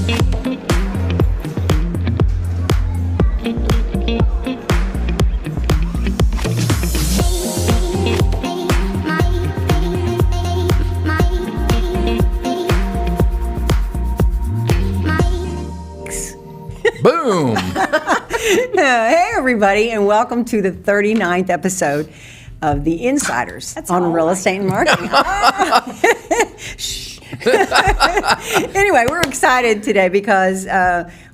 Boom! Hey, everybody, and welcome to the 39th episode of The Insiders on Real Estate and Marketing. Anyway, we're excited today because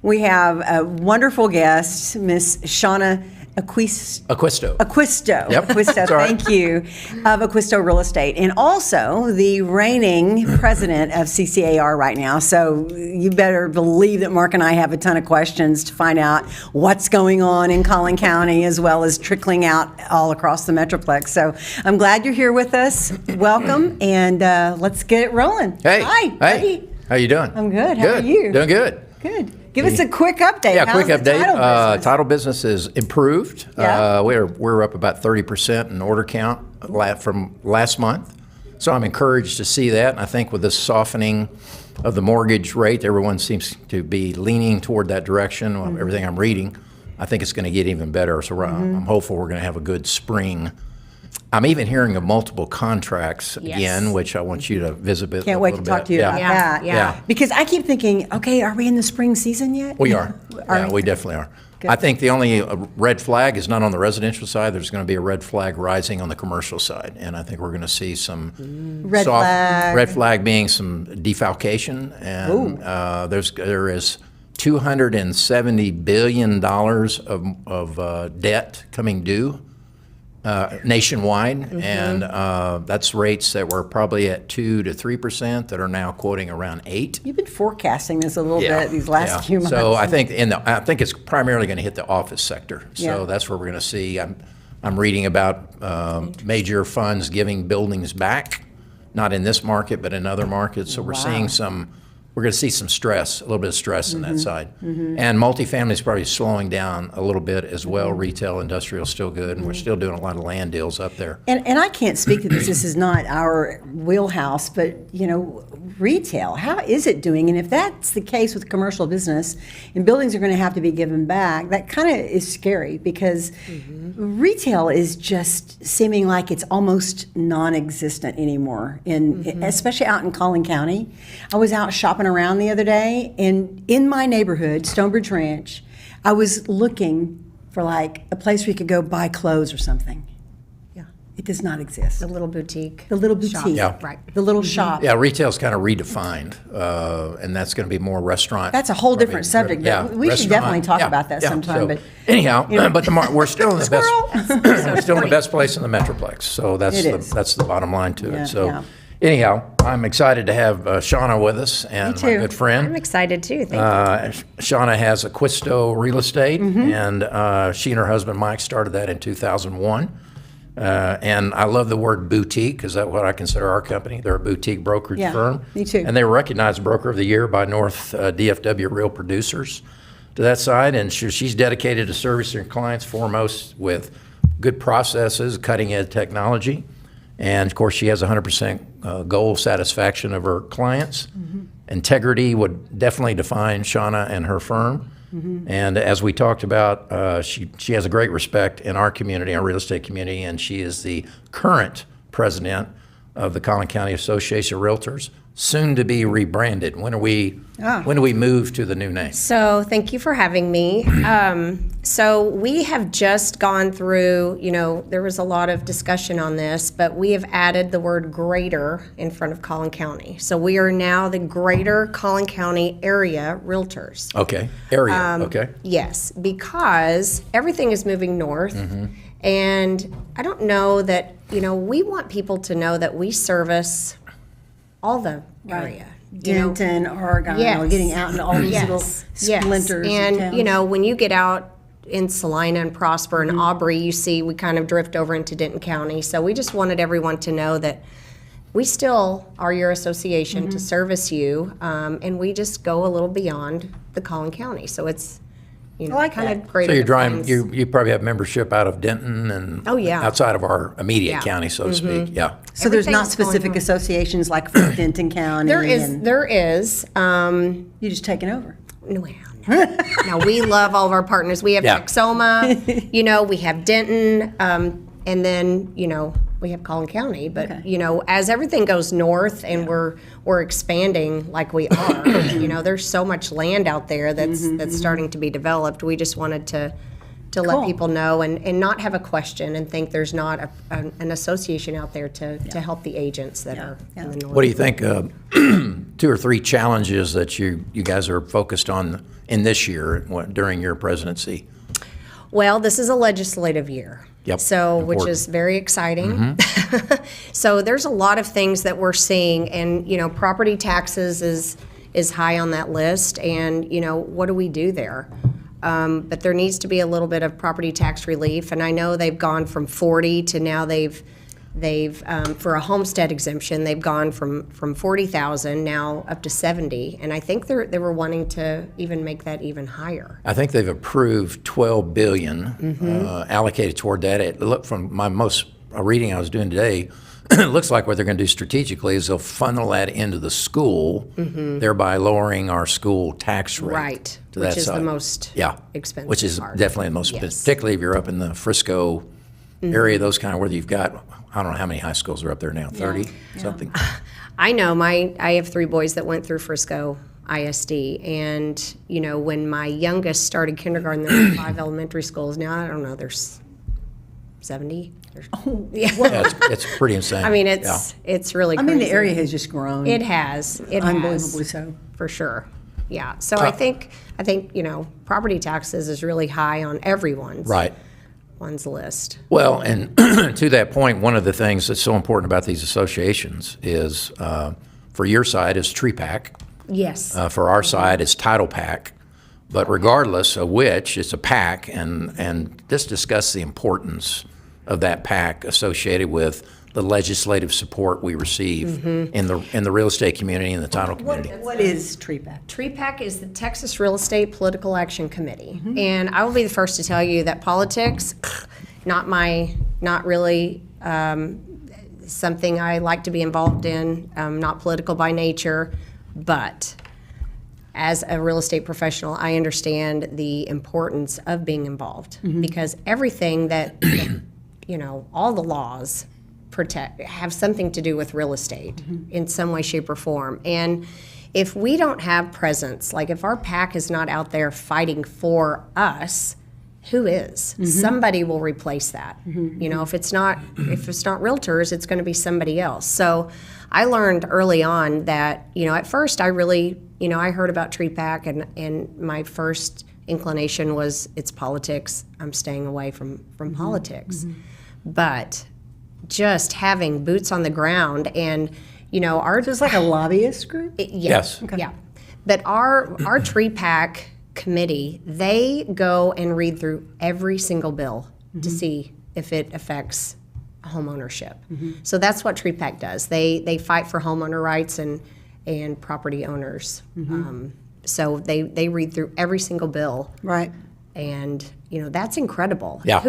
we have a wonderful guest, Miss Shana Acquisto. Yep. Acquisto, thank you, of Acquisto Real Estate, and also the reigning president of CCAR right now. So you better believe that Marc and I have a ton of questions to find out what's going on in Collin County, as well as trickling out all across the Metroplex. So I'm glad you're here with us. Welcome, and let's get it rolling. Hey. Hi. Hey. How you doing? I'm good. How are you? Doing good. Good. Give us a quick update. Yeah, How's quick the update. Title business is improved. Yeah. We're up about 30% in order count from last month. So I'm encouraged to see that. And I think with the softening of the mortgage rate, everyone seems to be leaning toward that direction. Mm-hmm. Everything I'm reading, I think it's going to get even better. So I'm hopeful we're going to have a good spring. I'm even hearing of multiple contracts again, which I want you to visit a Can't wait to talk to you about that. Yeah. Because I keep thinking, okay, are we in the spring season yet? We are. We definitely are. Good. I think the only red flag is not on the residential side. There's going to be a red flag rising on the commercial side. And I think we're going to see some Red flag. Red flag being some defalcation. And there is $270 billion of debt coming due nationwide, and that's rates that were probably at 2 to 3% that are now quoting around 8%. You've been forecasting this a little bit these last few months. So I think it's primarily going to hit the office sector. So Yeah. that's where we're going to see. I'm reading about major funds giving buildings back, not in this market, but in other markets. So we're seeing we're going to see some stress, a little bit of stress on that side. And multifamily is probably slowing down a little bit as well. Retail, industrial, still good, and we're still doing a lot of land deals up there. And I can't speak to this. This is not our wheelhouse, but retail, how is it doing? And if that's the case with commercial business, and buildings are going to have to be given back, that kind of is scary because retail is just seeming like it's almost non-existent anymore. Especially out in Collin County. I was out shopping around the other day, and in my neighborhood, Stonebridge Ranch, I was looking for like a place where you could go buy clothes or something. Yeah, it does not exist. The little boutique. The little boutique. Shop. Yeah. Right. The little shop. Yeah, retail's kind of redefined, and that's going to be more restaurant. That's a whole different subject. Yeah, We should definitely talk about that sometime. So, but anyhow, but we're still in the best. We're still in the best place in the Metroplex. So that's the bottom line to it. So. Anyhow, I'm excited to have Shana with us, and my good friend. I'm excited too. Thank you. Shana has Acquisto Real Estate, and she and her husband Mike started that in 2001. And I love the word boutique because that's what I consider our company. They're a boutique brokerage firm. Me too. And they were recognized Broker of the Year by North DFW Real Producers to that side. And she's dedicated to servicing her clients foremost with good processes, cutting edge technology. And of course, she has 100% goal satisfaction of her clients. Integrity would definitely define Shana and her firm. And as we talked about, she has a great respect in our community, our real estate community, and she is the current president of the Collin County Association of Realtors, soon to be rebranded. When do we move to the new name? So thank you for having me. So we have just gone through, there was a lot of discussion on this, but we have added the word greater in front of Collin County. So we are now the Greater Collin County Area Realtors. Okay, area, okay. Yes, because everything is moving north. And I don't know that, we want people to know that we service all the area. Denton, Oregon, getting out into all these little splinters. And, when you get out in Salina and Prosper and Aubrey, you see we kind of drift over into Denton County. So we just wanted everyone to know that we still are your association to service you, and we just go a little beyond the Collin County. So it's you know, I like kind that. of greater. So you're driving, defines- you probably have membership out of Denton and Oh, yeah. outside of our immediate Yeah. county, so to speak. Yeah. So there's not Everything's going specific on. associations like for Denton County? There is, and there is. You're just taking over. No, no, we love all of our partners. We have Yeah. Texoma, you know, we have Denton, and then, you know, we have Collin County. But, Okay. you know, as everything goes north and we're expanding like we are, you know, there's so much land out there that's starting to be developed. We just wanted to Cool. let people know and not have a question and think there's not an association out there to help the agents that are in the north. What do you think, 2 or 3 challenges that you guys are focused on in this year during your presidency? Well, this is a legislative year. Yep, So, which important. is very exciting. So there's a lot of things that we're seeing, and, you know, property taxes is high on that list, and, you know, what do we do there? But there needs to be a little bit of property tax relief, and I know they've gone from 40 to now they've for a homestead exemption, they've gone from 40,000 now up to 70, and I think they were wanting to even make that even higher. I think they've approved $12 billion allocated toward that. It looked from my most reading I was doing today, it looks like what they're going to do strategically is they'll funnel that into the school, thereby lowering our school tax rate. Right, to which that is the side. most Yeah, expensive which is part. definitely the most, Yes. particularly if you're up in the Frisco area, those kind of where you've got, I don't know how many high schools are up there now, 30 something. I know I have 3 boys that went through Frisco ISD, and, you know, when my youngest started kindergarten, there were 5 elementary schools. Now, I don't know, there's 70. Yeah, it's pretty insane. I mean, Yeah. it's really I crazy. mean, the area has just grown. It has. Unbelievably so. For sure. Yeah. So I think, you know, property taxes is really high on everyone's Right. one's list. Well, and to that point, one of the things that's so important about these associations is, for your side, is tree pack. Yes. For our side, it's title pack. But regardless of which, it's a pack, and just discuss the importance of that pack associated with the legislative support we receive in the real estate community and the title community. What is tree pack? Tree PAC is the Texas Real Estate Political Action Committee. And I will be the first to tell you that politics, not really something I like to be involved in, not political by nature, but as a real estate professional, I understand the importance of being involved because everything that, you know, all the laws have something to do with real estate in some way, shape, or form. And if we don't have presence, like if our PAC is not out there fighting for us, who is? Somebody will replace that. You know, if it's not realtors, it's going to be somebody else. So I learned early on that, you know, at first I really, you know, I heard about Tree PAC and my first inclination was it's politics. I'm staying away from politics. But just having boots on the ground and, you know, our So it's like a lobbyist group? Yes. yeah. But our Tree PAC committee, they go and read through every single bill to see if it affects home ownership. So that's what Tree PAC does. They fight for homeowner rights and property owners. So they read through every single bill. Right. And, you know, that's incredible. Yeah.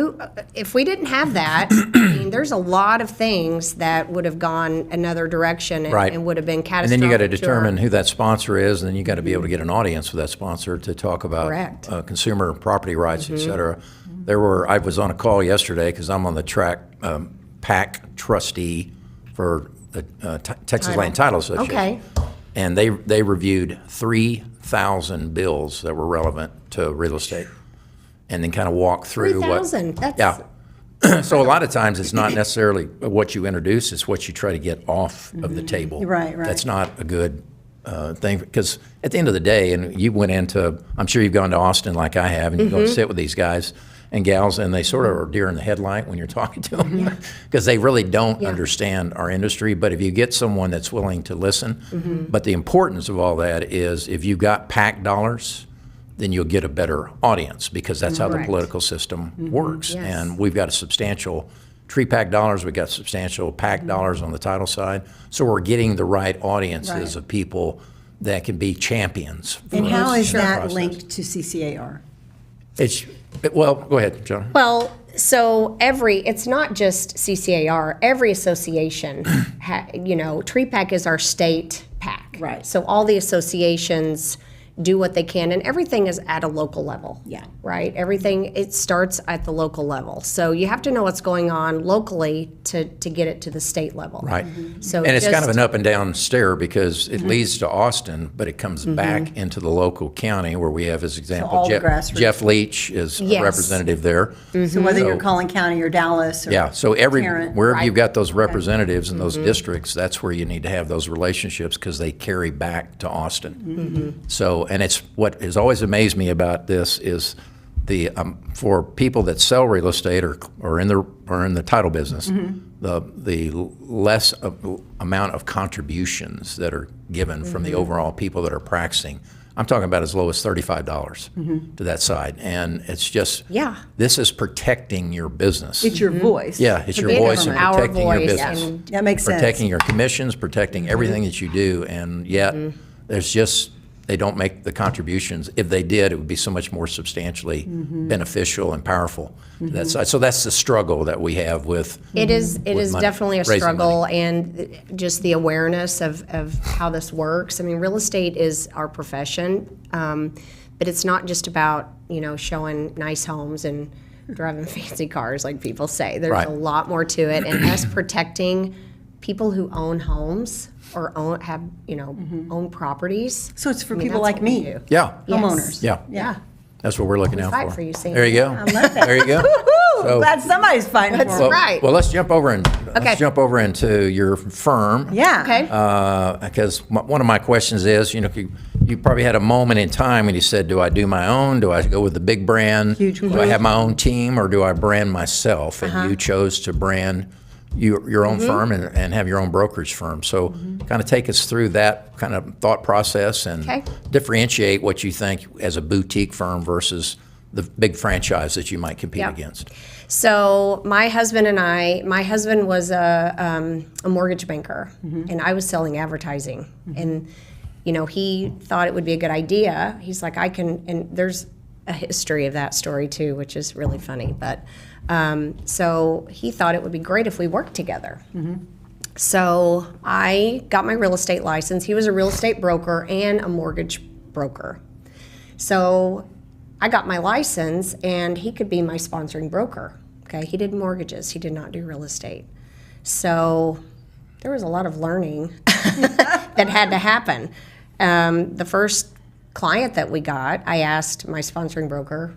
If we didn't have that, I mean, there's a lot of things that would have gone another direction and, Right. and would have been And catastrophic. then you got to our- determine who that sponsor is, and then you got to be able to get an audience with that sponsor to talk about Correct. consumer property rights, et cetera. I was on a call yesterday because I'm on the track PAC trustee for the Texas Land Title Association. Okay. And they reviewed 3,000 bills that were relevant to real estate, and then kind of walk through what. 3,000. That's Yeah. So a lot of times it's not necessarily what you introduce, it's what you try to get off of the table. Right, right. That's not a good thing, because at the end of the day, and you went into, I'm sure you've gone to Austin like I have, and you go and sit with these guys and gals, and they sort of are deer in the headlight when you're talking to them, because they really don't understand our industry. But if you get someone that's willing to listen, but the importance of all that is if you got PAC dollars, then you'll get a better audience, because that's how the Correct. political system works. Yes. And we've got a substantial tree PAC dollars, we've got substantial PAC dollars on the title side. So we're getting the right audiences Right. of people that can be champions. And for how this is that process. linked to CCAR? Well, go ahead, John. Well, so it's not just CCAR, every association, TreePack is our state pack. Right. So all the associations do what they can, and everything is at a local level. Yeah. Right? Everything, it starts at the local level. So you have to know what's going on locally to get it to the state level. Right. So And it's kind of just- an up and down stair because it leads to Austin, but it comes back into the local county where we have, as example, all the grassroots. Jeff Leach is Yes. a representative there. So whether you're So- Collin County or Dallas or Yeah, so Tarrant. wherever you've got those representatives in those districts, that's where you need to have those relationships because they carry back to Austin. So, and it's what has always amazed me about this is the for people that sell real estate or in the title business, the less amount of contributions that are given from the overall people that are practicing. I'm talking about as low as $35 to that side, and it's just this is protecting your business. it's your voice. Yeah, it's your It voice is and our protecting your voice, business. and That makes sense. Protecting your commissions, protecting everything that you do, and yet there's just, they don't make the contributions. If they did, it would be so much more substantially beneficial and powerful to that side. So that's the struggle that we have with It is money, definitely a raising struggle, money. and just the awareness of how this works. I mean, real estate is our profession, but it's not just about, showing nice homes and driving fancy cars like people say. There's Right. a lot more to it, and us protecting people who own homes or own properties. So it's for I mean, people that's like what we me, do. Yeah, homeowners. yeah, Yeah. that's what we're looking out fight for. for you, Sam. There you go. I love that. There you go. Woo-hoo! So- Glad somebody's fighting for Well, me. Right. well, let's jump over Okay. into your firm. Yeah. Okay. Because one of my questions is, you probably had a moment in time when you said, do I do my own? Do I go with the big brand? Huge Do I group. have my own team or do I brand myself? And Uh-huh. you chose to brand your own firm and have your own brokerage firm. So kind of take us through that kind of thought process and Okay. differentiate what you think as a boutique firm versus the big franchise that you might compete Yep. against. So my husband was a mortgage banker, and I was selling advertising. And, he thought it would be a good idea. He's like, and there's a history of that story too, which is really funny. But so he thought it would be great if we worked together. So I got my real estate license. He was a real estate broker and a mortgage broker. So I got my license, and he could be my sponsoring broker. Okay, he did mortgages. He did not do real estate. So there was a lot of learning that had to happen. The first client that we got, I asked my sponsoring broker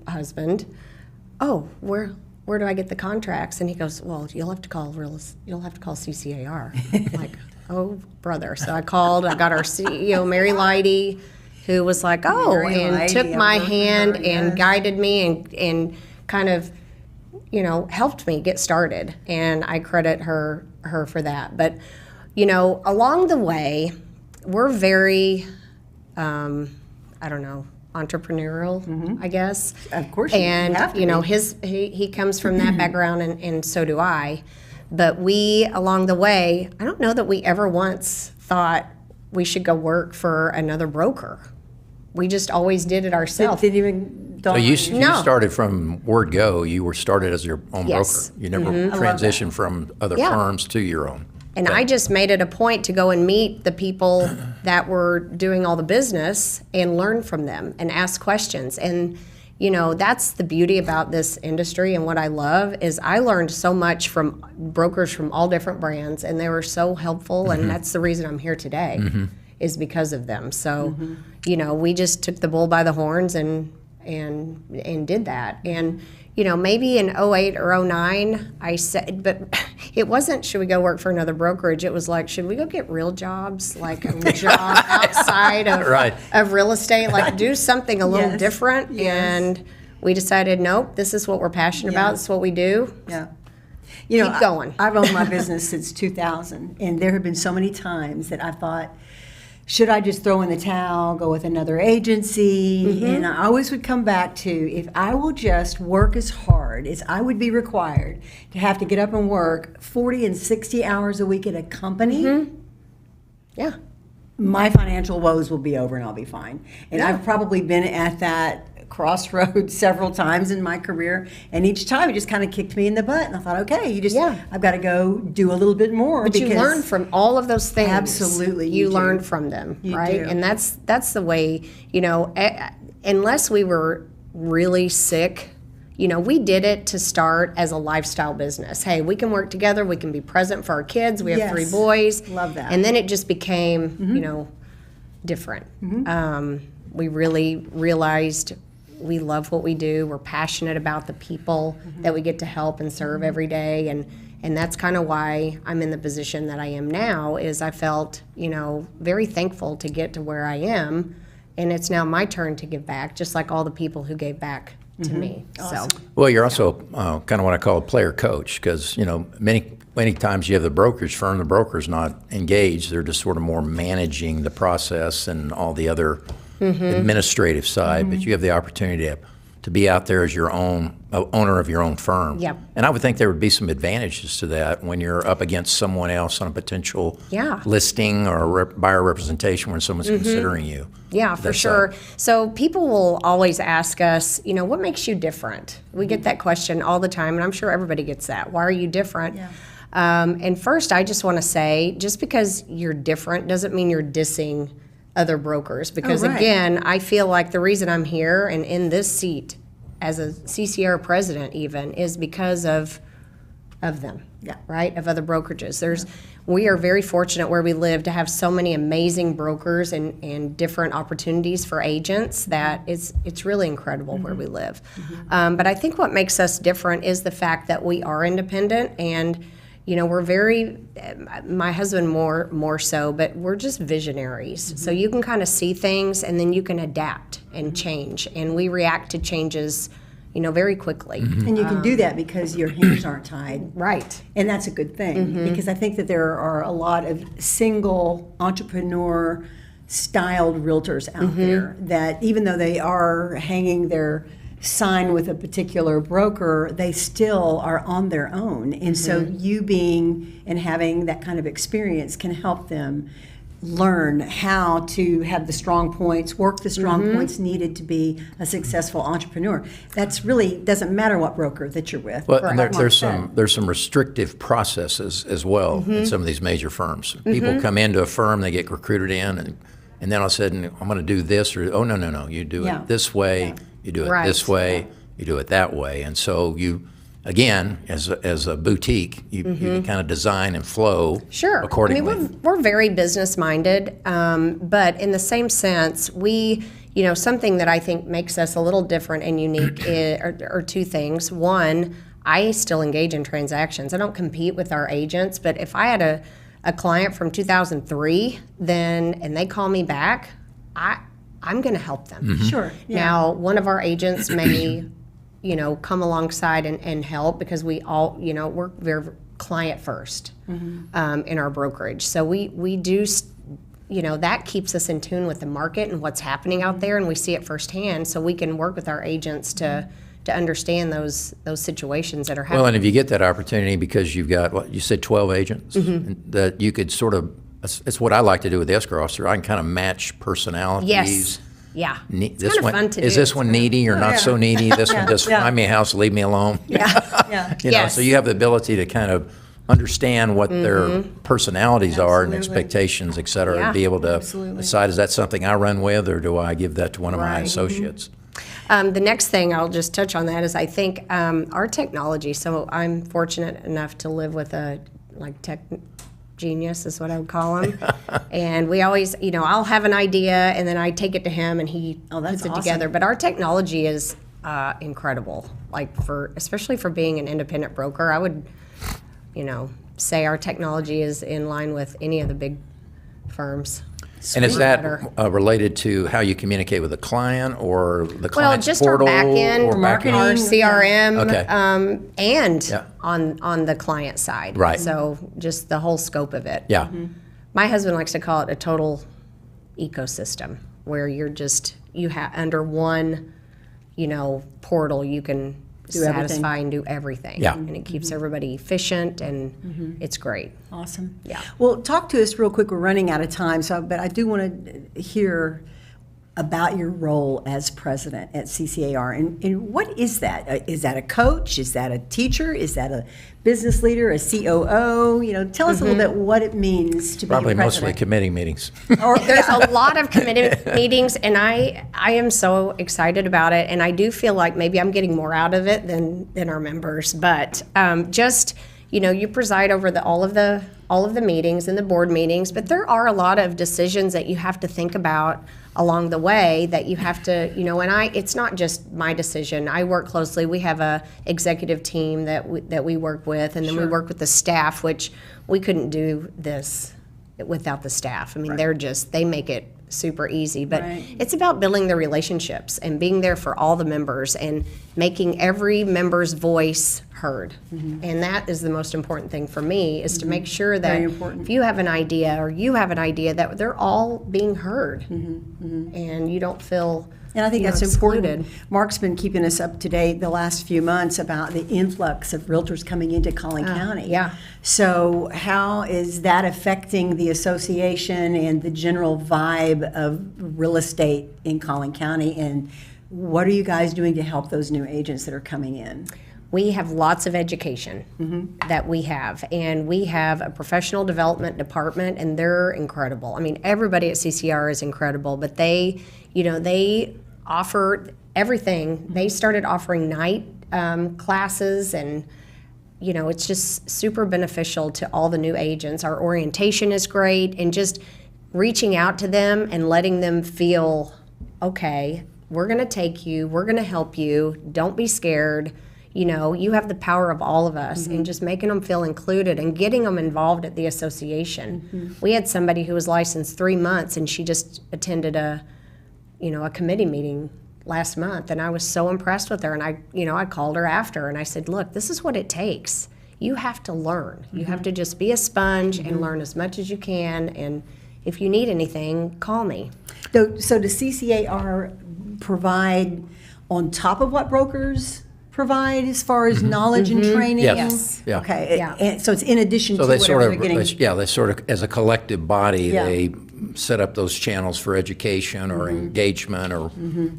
husband, "Oh, where do I get the contracts?" And he goes, "Well, you'll have to call CCAR." I'm like, "Oh, brother." So I called. I got our CEO, Mary Lighty, who was like, "Oh," Mary and Lighty, took I've my worked with hand her, and yes. guided me and kind of, helped me get started. And I credit her for that. But, along the way, we're very, entrepreneurial, I guess. Of course you And, have to be. he comes from that background, and so do I. But we, along the way, I don't know that we ever once thought we should go work for another broker. We just always did it ourselves. Didn't even dawn So on you you. No. started from word go. You were started as your own Yes. broker. You never love transitioned from other Yeah. firms to your own. And I just made it a point to go and meet the people that were doing all the business and learn from them and ask questions. And, that's the beauty about this industry, and what I love is I learned so much from brokers from all different brands, and they were so helpful, and that's the reason I'm here today, is because of them. So, we just took the bull by the horns and did that. And, maybe in 08 or 09, I said, but it wasn't, should we go work for another brokerage? It was like, should we go get real jobs, like a job outside Right. of real estate, like do something a little Yes. different? Yes. And we decided, nope, this is what we're passionate Yeah. about. This is what we do. Yeah. Keep going. I've owned my business since 2000, and there have been so many times that I thought, should I just throw in the towel, go with another agency? And I always would come back to, if I will just work as hard as I would be required to have to get up and work 40 and 60 hours a week at a company, Yeah. my financial woes will be over and I'll be fine. And I've probably been at that crossroads several times in my career, and each time it just kind of kicked me in the butt. And I thought, okay, I've got to go do a little bit more. But you learn from all of those things. Absolutely, you you learn do. from them, You right? do. And that's the way, unless we were really sick. We did it to start as a lifestyle business. Hey, we can work together. We can be present for our kids. We have Yes. 3 boys. Love that. And then it just became, different. We really realized we love what we do. We're passionate about the people that we get to help and serve every day. And that's kind of why I'm in the position that I am now, is I felt, very thankful to get to where I am. And it's now my turn to give back, just like all the people who gave back to me. Awesome. So, Well, you're also kind of what I call a player coach, because many times you have the brokerage firm, the broker's not engaged; they're just sort of more managing the process and all the other administrative side. But you have the opportunity to be out there as your own owner of your own firm. Yep. And I would think there would be some advantages to that when you're up against someone else on a potential Yeah. listing or buyer representation when someone's considering you. yeah, for sure. So people will always ask us, what makes you different? We get that question all the time, and I'm sure everybody gets that. Why are you different? Yeah. And first, I just want to say, just because you're different doesn't mean you're dissing other brokers. Because right. again, I feel like the reason I'm here and in this seat as a CCAR president even is because of them, Yeah. right? Of other brokerages. We are very fortunate where we live to have so many amazing brokers and different opportunities for agents that it's really incredible where we live. But I think what makes us different is the fact that we are independent, and we're very, my husband more so, but we're just visionaries. So you can kind of see things, and then you can adapt and change, and we react to changes very quickly. And you can do that because your hands aren't tied. Right. And that's a good thing, because I think that there are a lot of single entrepreneur styled realtors out there that, even though they are hanging their sign with a particular broker, they still are on their own. And so you being and having that kind of experience can help them learn how to have the strong points, work the strong points needed to be a successful entrepreneur. That's really, doesn't matter what broker that you're with. Well, and Like Marc there's said. there's some restrictive processes as well in some of these major firms. People come into a firm, they get recruited in, and then all of a sudden, I'm going to do this, or no, you do Yeah. it this way, you do it Right. this way, you do it that way, and so you. Again, as a boutique, you can kind of design and flow accordingly. I mean, we're very business minded, but in the same sense, we, something that I think makes us a little different and unique are 2 things. One, I still engage in transactions. I don't compete with our agents, but if I had a client from 2003, and they call me back, I'm going to help them. Sure. Yeah. Now, one of our agents may come alongside and help, because we all, we're very client first in our brokerage. So we do, that keeps us in tune with the market and what's happening out there, and we see it firsthand, so we can work with our agents to understand those situations that are happening. Well, and if you get that opportunity, because you've got, what, you said 12 agents, that you could sort of, it's what I like to do with the escrow officer. I can kind of match personalities. Yes. Yeah. This kind of one, fun to is do. this one needy or not so needy? This one just Yeah. find me a house, leave me alone. Yeah. Yes. So you have the ability to kind of understand what their personalities are and expectations, et cetera, Yeah. and be able to Absolutely. decide, is that something I run with, or do I give that to one of my Right. associates? The next thing, I'll just touch on that, is I think our technology, so I'm fortunate enough to live with a tech genius is what I would call him. And we always, I'll have an idea and then I take it to him and he that's puts it awesome. together. But our technology is incredible. Especially for being an independent broker, I would, say our technology is in line with any of the big firms. And is that Better. related to how you communicate with the client, or the Well, client's just our portal? back end, or back end? our CRM, Okay. and Yeah. on the client side. Right. So just the whole scope of it. Yeah. My husband likes to call it a total ecosystem, where you have under one, portal, you can satisfy and do everything. Yeah. And it keeps everybody efficient, and it's great. Awesome. Yeah. Well, talk to us real quick. We're running out of time, but I do want to hear about your role as president at CCAR. And what is that? Is that a coach? Is that a teacher? Is that a business leader, a COO? Tell us a little bit what it means to Probably be a president. mostly committee meetings. There's a lot of committee meetings, and I am so excited about it, and I do feel like maybe I'm getting more out of it than our members. But you preside over all of the meetings and the board meetings, but there are a lot of decisions that you have to think about along the way that you have to, and it's not just my decision. I work closely. We have a executive team that we work with, and then we work with the staff, which we couldn't do this without the staff. I mean, they make it super easy, but it's about building the relationships and being there for all the members and making every member's voice heard. And that is the most important thing for me, is to make sure that if you have an idea or you have an idea, that they're all being heard and you don't feel And I think that's excluded. important. Marc's been keeping us up to date the last few months about the influx of realtors coming into Collin County. yeah. So how is that affecting the association and the general vibe of real estate in Collin County? And what are you guys doing to help those new agents that are coming in? We have lots of education that we have, and we have a professional development department, and they're incredible. I mean, everybody at CCR is incredible, but they offer everything. They started offering night classes, and it's just super beneficial to all the new agents. Our orientation is great, and just reaching out to them and letting them feel, okay, we're going to take you, we're going to help you, don't be scared. You have the power of all of us, and just making them feel included and getting them involved at the association. We had somebody who was licensed 3 months, and she just attended a committee meeting last month, and I was so impressed with her. And I called her after, and I said, look, this is what it takes. You have to learn. You have to just be a sponge and learn as much as you can. And if you need anything, call me. So does CCAR provide on top of what brokers provide as far as knowledge and training? Yes. Yeah. Okay. Yeah. And so it's in addition So to they whatever sort they're of, getting. they sort of, as a collective body, Yeah. they set up those channels for education or engagement or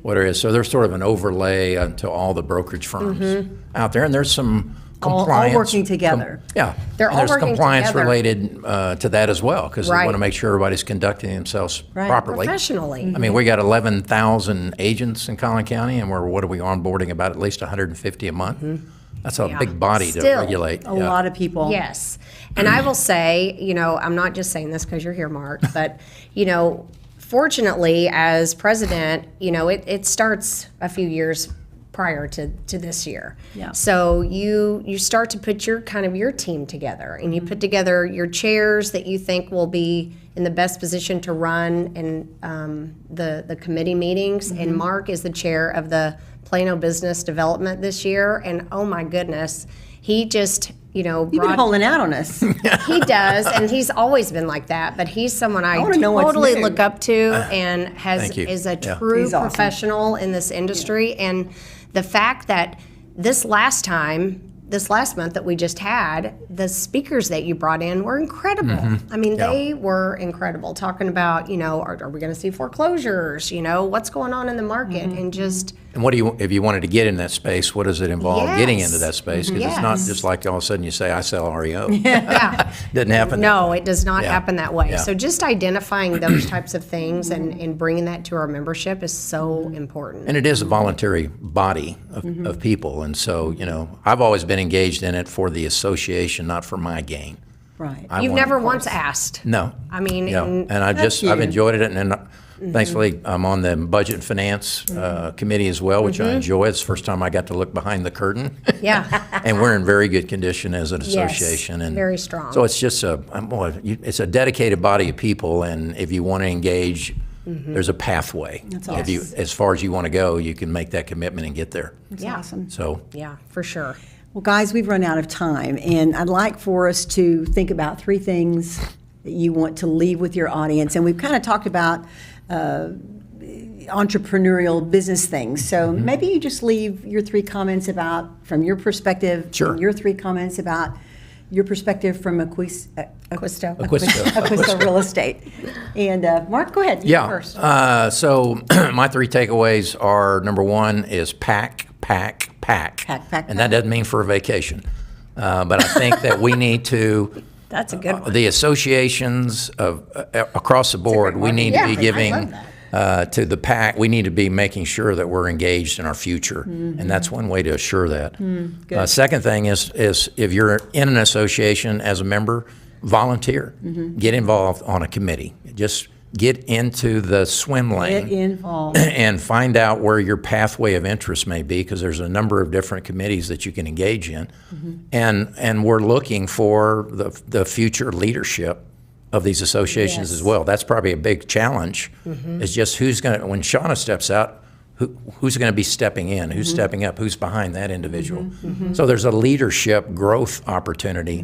whatever it is. So there's sort of an overlay to all the brokerage firms out there, and there's some All compliance. working together. Yeah. They're And all there's working compliance together. related to that as well, because they want to Right. make sure everybody's conducting themselves Right. properly. Professionally. I mean, we got 11,000 agents in Collin County, and what are we onboarding about at least 150 a month? That's a Yeah. big body to Still, regulate. A lot of people. Yes. And I will say, I'm not just saying this because you're here, Marc, but, fortunately, as president, it starts a few years prior to this year. Yeah. So you start to put your team together, and you put together your chairs that you think will be in the best position to run in the committee meetings. And Marc is the chair of the Plano Business Development this year, and oh my goodness, he just You've been holding out on us. he does, and he's always been like that. But he's someone I wanna know what's totally new. look up to, and Thank you. is a Yeah. true He's awesome. professional in this industry. And the fact that this last month that we just had, the speakers that you brought in were incredible. I mean, Yeah. they were incredible. Talking about, are we going to see foreclosures? What's going on in the market, and just. And what do you, if you wanted to get in that space, what does it involve getting Yes. into that space? Because it's not Yes. just like all of a sudden you say, I sell REO. Yeah. Doesn't happen. No, it does not Yeah. happen that way. Yeah. So just identifying those types of things and bringing that to our membership is so important. And it is a voluntary body of people. And so, I've always been engaged in it for the association, not for my gain. Right. I You've want- never once asked. No. I mean, Yeah. and And I've you. enjoyed it. And thankfully, I'm on the Budget and Finance Committee as well, which I enjoy. It's the first time I got to look behind the curtain. yeah, And we're in very good condition as an Yes, association. And very strong. So it's just it's a dedicated body of people, and if you want to engage, there's a pathway. That's If you, as far as you want to go, you can make that commitment and get there. That's Yeah. awesome. So yeah, for sure. Well, guys, we've run out of time, and I'd like for us to think about 3 things that you want to leave with your audience. And we've kind of talked about entrepreneurial business things. So maybe you just leave your 3 comments about, from your perspective, Sure. your 3 comments about, your perspective from Acquisto Real Estate. And Mark, go ahead. You go first. So my three takeaways are, number one is pack. And that doesn't mean for a vacation. But I think that we need to, That's a good one. the associations of across the board, we need to be giving to the pack. We need to be making sure that we're engaged in our future, and that's one way to assure that. Second thing is if you're in an association as a member, volunteer, get involved on a committee. Just get into the swim lane. Get involved. And find out where your pathway of interest may be, because there's a number of different committees that you can engage in. And we're looking for the future leadership of these associations as well. That's probably a big challenge, is just who's going to, when Shana steps out, who's going to be stepping in, who's stepping up, who's behind that individual. So there's a leadership growth opportunity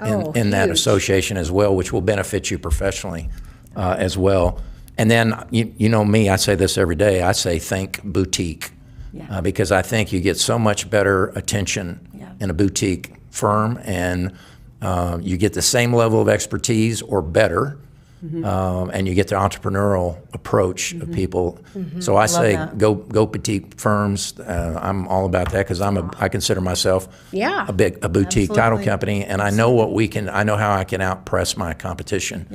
in that association as well, which will benefit you professionally as well. And then, you know me, I say this every day, I say think boutique, because I think you get so much better attention in a boutique firm, and you get the same level of expertise or better, and you get the entrepreneurial approach of people. So I say go boutique firms. I'm all about that, because I consider myself a boutique title company, and I know I know how I can outpress my competition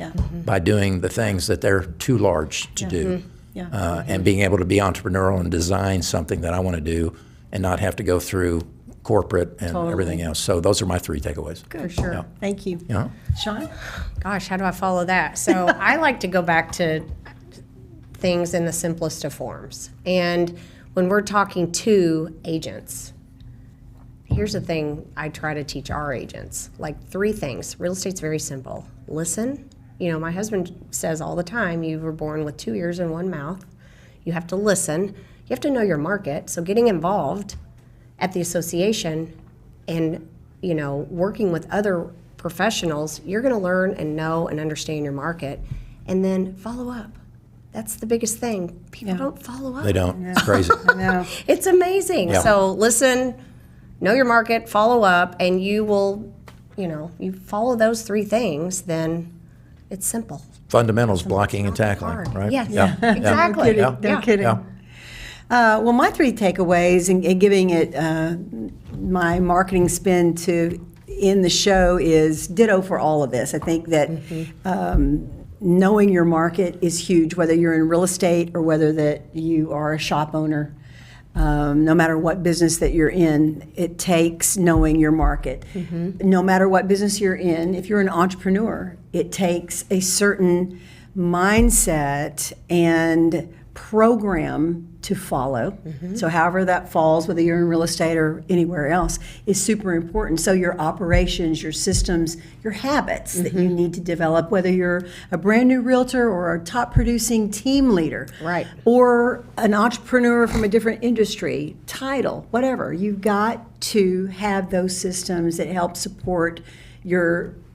by doing the things that they're too large to do, and being able to be entrepreneurial and design something that I want to do and not have to go through corporate and everything else. So those are my three takeaways. For sure. Thank you. Sean? Gosh, how do I follow that? So I like to go back to things in the simplest of forms. And when we're talking to agents, here's the thing I try to teach our agents, like 3 things. Real estate's very simple. Listen. You know, my husband says all the time, you were born with 2 ears and 1 mouth. You have to listen. You have to know your market. So getting involved at the association and, you know, working with other professionals, you're going to learn and know and understand your market, and then follow up. That's the biggest thing. People don't follow up. They don't. It's crazy. It's amazing. So listen, know your market, follow up, and you will, you know, you follow those 3 things, then it's simple. Fundamentals, blocking and tackling, right? Yes, exactly. No kidding. Well, my 3 takeaways, and giving it my marketing spin to end the show, is ditto for all of this. I think that knowing your market is huge, whether you're in real estate or whether that you are a shop owner. No matter what business that you're in, it takes knowing your market. No matter what business you're in, if you're an entrepreneur, it takes a certain mindset and program to follow. So however that falls, whether you're in real estate or anywhere else, is super important. So your operations, your systems, your habits that you need to develop, whether you're a brand new realtor or a top producing team leader, or an entrepreneur from a different industry, title, whatever, you've got to have those systems that help support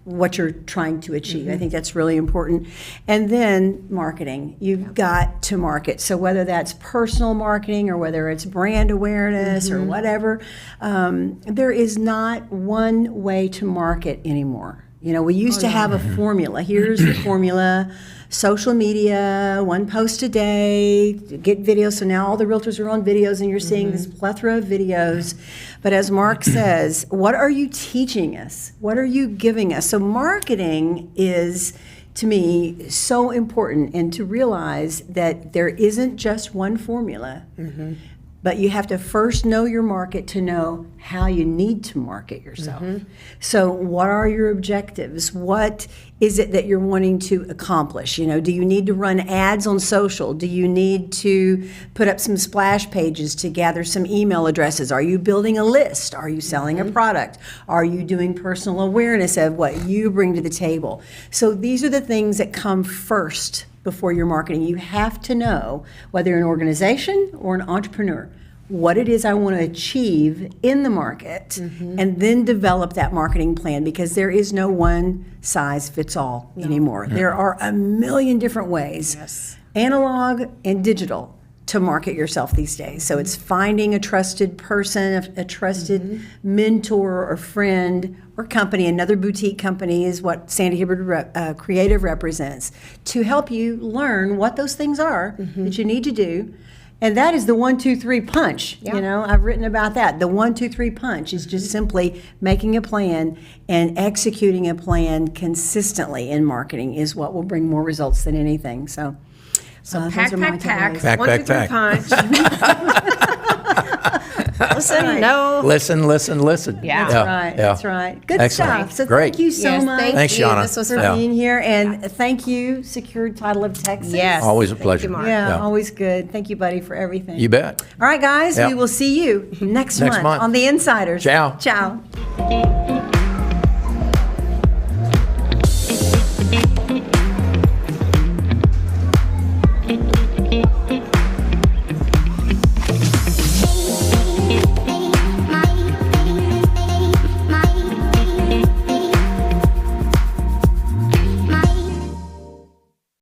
what you're trying to achieve. I think that's really important. And then marketing. You've got to market. So whether that's personal marketing or whether it's brand awareness or whatever, there is not one way to market anymore. You know, we used to have a formula. Here's the formula: social media, 1 post a day, get videos. So now all the realtors are on videos, and you're seeing this plethora of videos. But as Mark says, what are you teaching us? What are you giving us? So marketing is, to me, so important, and to realize that there isn't just one formula. But you have to first know your market to know how you need to market yourself. So what are your objectives? What is it that you're wanting to accomplish? You know, do you need to run ads on social? Do you need to put up some splash pages to gather some email addresses? Are you building a list? Are you selling a product? Are you doing personal awareness of what you bring to the table? So these are the things that come first before your marketing. You have to know, whether you're an organization or an entrepreneur, what it is I want to achieve in the market, and then develop that marketing plan, because there is no one size fits all anymore. There are a million different ways, analog and digital, to market yourself these days. So it's finding a trusted person, a trusted mentor or friend or company. Another boutique company is what Sandy Hibbard Creative represents, to help you learn what those things are that you need to do. And that is the 1, 2, 3 punch. Yeah. You know, I've written about that. The 1, 2, 3 punch is just simply making a plan and executing a plan consistently in marketing is what will bring more results than anything. So Pack, those are my pack, takeaways. pack. 1, 2, 3 punch. Listen, no. Listen. Yeah. That's right. That's right. Good Excellent. stuff. So Great. thank you so Yes, much Thanks, you. Shana. This was for fun. being here, and thank you, Secured Title of Texas. Yes. Always a Thank pleasure. you, Marc. Yeah, always good. Thank you, buddy, for everything. You bet. All right, guys, Yeah. we will see you next month month. on The Insiders. Ciao. Ciao.